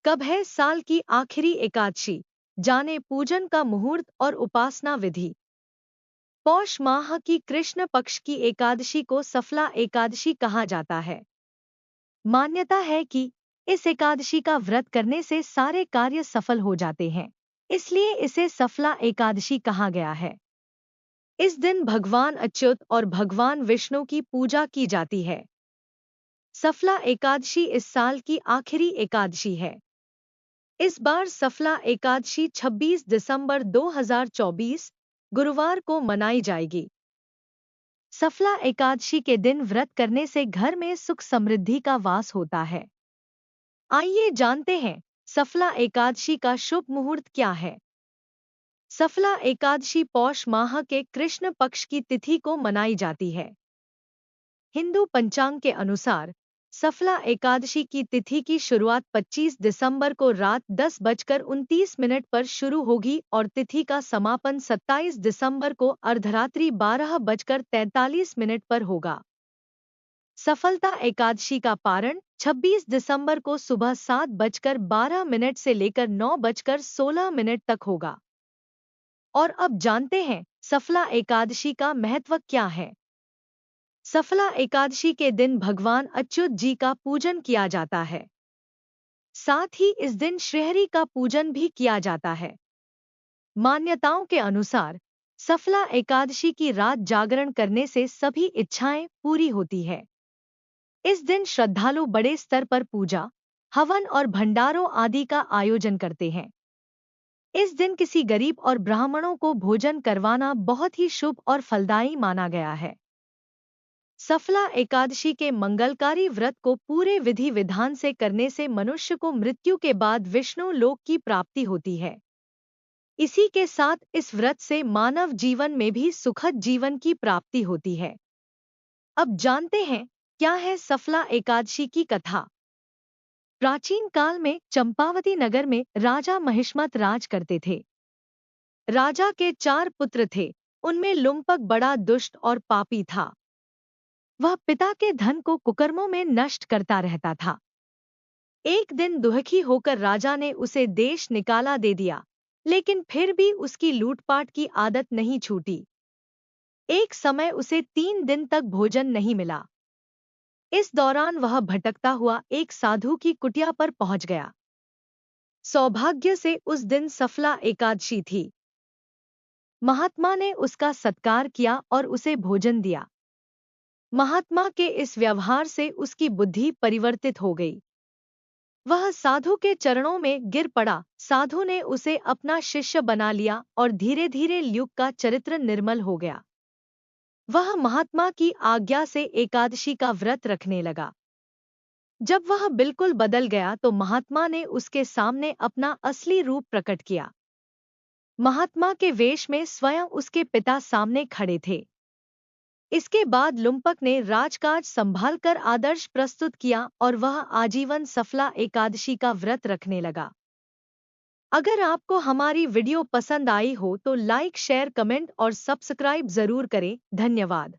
कब है साल की आखिरी एकादशी? जाने पूजन का मुहूर्त और उपासना विधि। पौष माह की कृष्ण पक्ष की एकादशी को सफला एकादशी कहा जाता है। मान्यता है कि इस एकादशी का व्रत करने से सारे कार्य सफल हो जाते हैं, इसलिए इसे सफला एकादशी कहा गया है। इस दिन भगवान अच्युत और भगवान विष्णु की पूजा की जाती है। सफला एकादशी इस साल की आखिरी एकादशी है। इस बार सफला एकादशी 26 दिसंबर 2024 गुरुवार को मनाई जाएगी। सफला एकादशी के दिन व्रत करने से घर में सुख समृद्धि का वास होता है। आइए जानते हैं सफला एकादशी का शुभ मुहूर्त क्या है। सफला एकादशी पौष माह के कृष्ण पक्ष की तिथि को मनाई जाती है। हिंदू पंचांग के अनुसार सफला एकादशी की तिथि की शुरुआत 25 दिसंबर को रात 10:29 पर शुरू होगी और तिथि का समापन 27 दिसंबर को अर्धरात्रि 12:43 पर होगा। सफलता एकादशी का पारण 26 दिसंबर को सुबह 7:12 से लेकर 9:16 तक होगा। और अब जानते हैं सफला एकादशी का महत्व क्या है। सफला एकादशी के दिन भगवान अच्युत जी का पूजन किया जाता है। साथ ही इस दिन श्रीहरि का पूजन भी किया जाता है। मान्यताओं के अनुसार सफला एकादशी की रात जागरण करने से सभी इच्छाएं पूरी होती है। इस दिन श्रद्धालु बड़े स्तर पर पूजा, हवन और भंडारों आदि का आयोजन करते हैं। इस दिन किसी गरीब और ब्राह्मणों को भोजन करवाना बहुत ही शुभ और फलदायी माना गया है। सफला एकादशी के मंगलकारी व्रत को पूरे विधि विधान से करने से मनुष्य को मृत्यु के बाद विष्णु लोक की प्राप्ति होती है। इसी के साथ इस व्रत से मानव जीवन में भी सुखद जीवन की प्राप्ति होती है। अब जानते हैं क्या है सफला एकादशी की कथा। प्राचीन काल में चंपावती नगर में राजा महिष्मत राज करते थे। राजा के 4 पुत्र थे, उनमें लुम्पक बड़ा दुष्ट और पापी था। वह पिता के धन को कुकर्मों में नष्ट करता रहता था। एक दिन दुखी होकर राजा ने उसे देश निकाला दे दिया, लेकिन फिर भी उसकी लूटपाट की आदत नहीं छूटी। एक समय उसे 3 दिन तक भोजन नहीं मिला। इस दौरान वह भटकता हुआ एक साधु की कुटिया पर पहुंच गया। सौभाग्य से उस दिन सफला एकादशी थी। महात्मा ने उसका सत्कार किया और उसे भोजन दिया। महात्मा के इस व्यवहार से उसकी बुद्धि परिवर्तित हो गई। वह साधु के चरणों में गिर पड़ा। साधु ने उसे अपना शिष्य बना लिया और धीरे धीरे ल्यूक का चरित्र निर्मल हो गया। वह महात्मा की आज्ञा से एकादशी का व्रत रखने लगा। जब वह बिल्कुल बदल गया तो महात्मा ने उसके सामने अपना असली रूप प्रकट किया। महात्मा के वेश में स्वयं उसके पिता सामने खड़े थे। इसके बाद लुम्पक ने राजकाज संभालकर आदर्श प्रस्तुत किया और वह आजीवन सफला एकादशी का व्रत रखने लगा। अगर आपको हमारी वीडियो पसंद आई हो तो लाइक, शेयर, कमेंट और सब्सक्राइब जरूर करें। धन्यवाद।